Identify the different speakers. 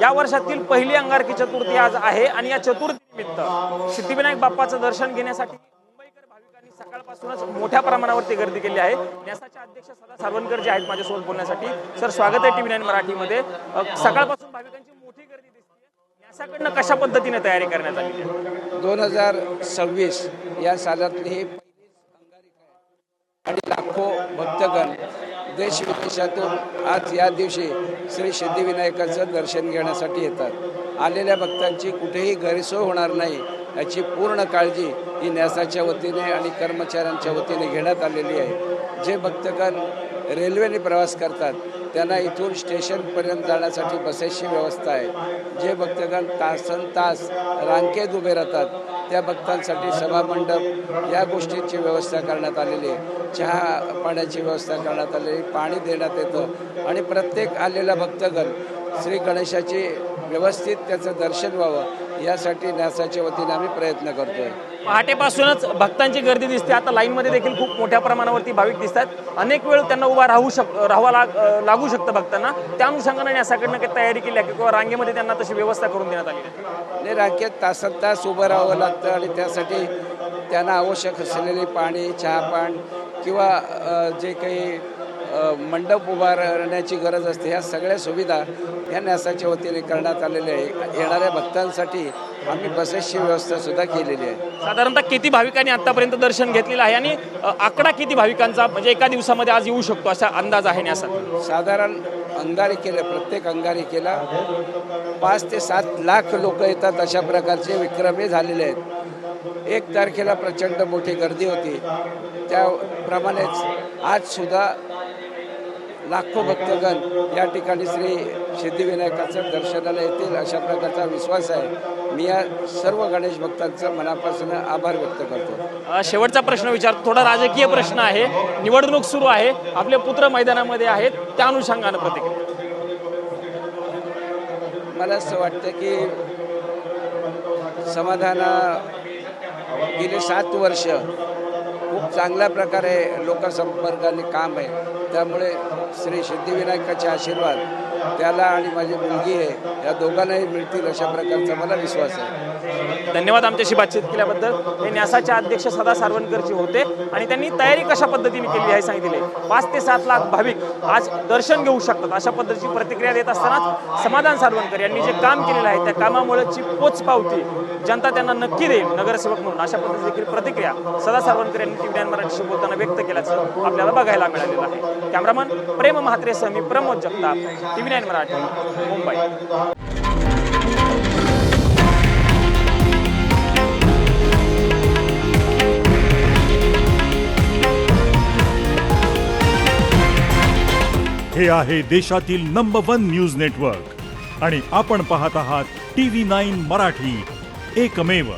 Speaker 1: या वर्षातील पहिली अंगारकी चतुर्थी आज आहे आणि या चतुर्थीनिमित्त सिद्धिविनायक बाप्पाचं दर्शन घेण्यासाठी मुंबईकर भाविकांनी सकाळपासूनच मोठ्या प्रमाणावरती गर्दी केली आहे। न्यासाचे अध्यक्ष सदा सारवणकर जे आहेत माझ्यासोबत बोलण्यासाठी। सर, स्वागत आहे TV9 मराठीमध्ये। सकाळपासून भाविकांची मोठी गर्दी दिसते, न्यासाकडनं कशा पद्धतीने तयारी करण्यात आली आहे?
Speaker 2: 2026 या सालातली ही आणि लाखो भक्तगण देश विदेशातून आज या दिवशी श्री सिद्धिविनायकाचं दर्शन घेण्यासाठी येतात। आलेल्या भक्तांची कुठेही गैरसोय होणार नाही याची पूर्ण काळजी ही न्यासाच्या वतीने आणि कर्मचाऱ्यांच्या वतीने घेण्यात आलेली आहे। जे भक्तगण रेल्वेने प्रवास करतात त्यांना इथून स्टेशनपर्यंत जाण्यासाठी बसेसची व्यवस्था आहे। जे भक्तगण तासनतास रांगेत उभे राहतात त्या भक्तांसाठी सभामंडप या गोष्टींची व्यवस्था करण्यात आलेली आहे। चहा पाण्याची व्यवस्था करण्यात आलेली, पाणी देण्यात येतं आणि प्रत्येक आलेला भक्तगण श्री गणेशाची व्यवस्थित त्याचं दर्शन व्हावं यासाठी न्यासाच्या वतीने आम्ही प्रयत्न करतोय।
Speaker 1: पहाटेपासूनच भक्तांची गर्दी दिसते। आता लाईनमध्ये देखील खूप मोठ्या प्रमाणावरती भाविक दिसतात। अनेक वेळ त्यांना उभा लागू शकतं भक्तांना। त्या अनुषंगाने न्यासाकडनं काही तयारी केली आहे किंवा रांगेमध्ये त्यांना तशी व्यवस्था करून देण्यात आली आहे?
Speaker 2: नाही, रांगेत तासनतास उभं राहावं लागतं आणि त्यासाठी त्यांना आवश्यक असलेले पाणी, चहापान किंवा जे काही मंडप उभा राहण्याची गरज असते ह्या सगळ्या सुविधा ह्या न्यासाच्या वतीने करण्यात आलेल्या आहे। येणाऱ्या भक्तांसाठी आम्ही बसेसची व्यवस्था सुद्धा केलेली आहे।
Speaker 1: साधारणतः किती भाविकांनी आतापर्यंत दर्शन घेतलेलं आहे आणि आकडा किती भाविकांचा म्हणजे एका दिवसामध्ये आज येऊ शकतो असा अंदाज आहे न्यासाचा?
Speaker 2: साधारण अंगारिकेला प्रत्येक अंगारिकेला 5 ते 7 लाख लोक येतात अशा प्रकारचे विक्रमी झालेले आहेत। 1 तारखेला प्रचंड मोठी गर्दी होती, त्याप्रमाणेच आज सुद्धा लाखो भक्तगण या ठिकाणी श्री सिद्धिविनायकाचं दर्शनाला येतील अशा प्रकारचा विश्वास आहे। मी या सर्व गणेश भक्तांचं मनापासून आभार व्यक्त करतो।
Speaker 1: शेवटचा प्रश्न विचारतो, थोडा राजकीय प्रश्न आहे। निवडणूक सुरू आहे, आपले पुत्र मैदानामध्ये आहेत, त्या अनुषंगाने प्रतिक्रिया?
Speaker 2: मला असं वाटतं की समाधाना गेले 7 वर्ष खूप चांगल्या प्रकारे लोकसंपर्काने काम आहे, त्यामुळे श्री सिद्धिविनायकाचे आशीर्वाद त्याला आणि माझी मुलगी आहे या दोघांनाही मिळतील अशा प्रकारचा मला विश्वास आहे।
Speaker 1: धन्यवाद आमच्याशी बातचीत केल्याबद्दल। हे न्यासाचे अध्यक्ष सदा सारवणकरजी होते आणि त्यांनी तयारी कशा पद्धतीने केली आहे सांगितले। 5 ते 7 लाख भाविक आज दर्शन घेऊ शकतात अशा पद्धतीची प्रतिक्रिया देत असतानाच समाधान सारवणकर यांनी जे काम केलेलं आहे त्या कामामुळेची पोचपावती जनता त्यांना नक्की देईल नगरसेवक म्हणून अशा पद्धतीची देखील प्रतिक्रिया सदा सारवणकर यांनी TV9 मराठीशी बोलताना व्यक्त केल्याचं आपल्याला बघायला मिळालेलं आहे। कॅमेरामन प्रेम म्हात्रेसह मी प्रमोद जगताप, TV9 मराठी, मुंबई।
Speaker 3: हे आहे देशातील नंबर 1 न्यूज नेटवर्क आणि आपण पाहत आहात TV9 मराठी, एकमेव।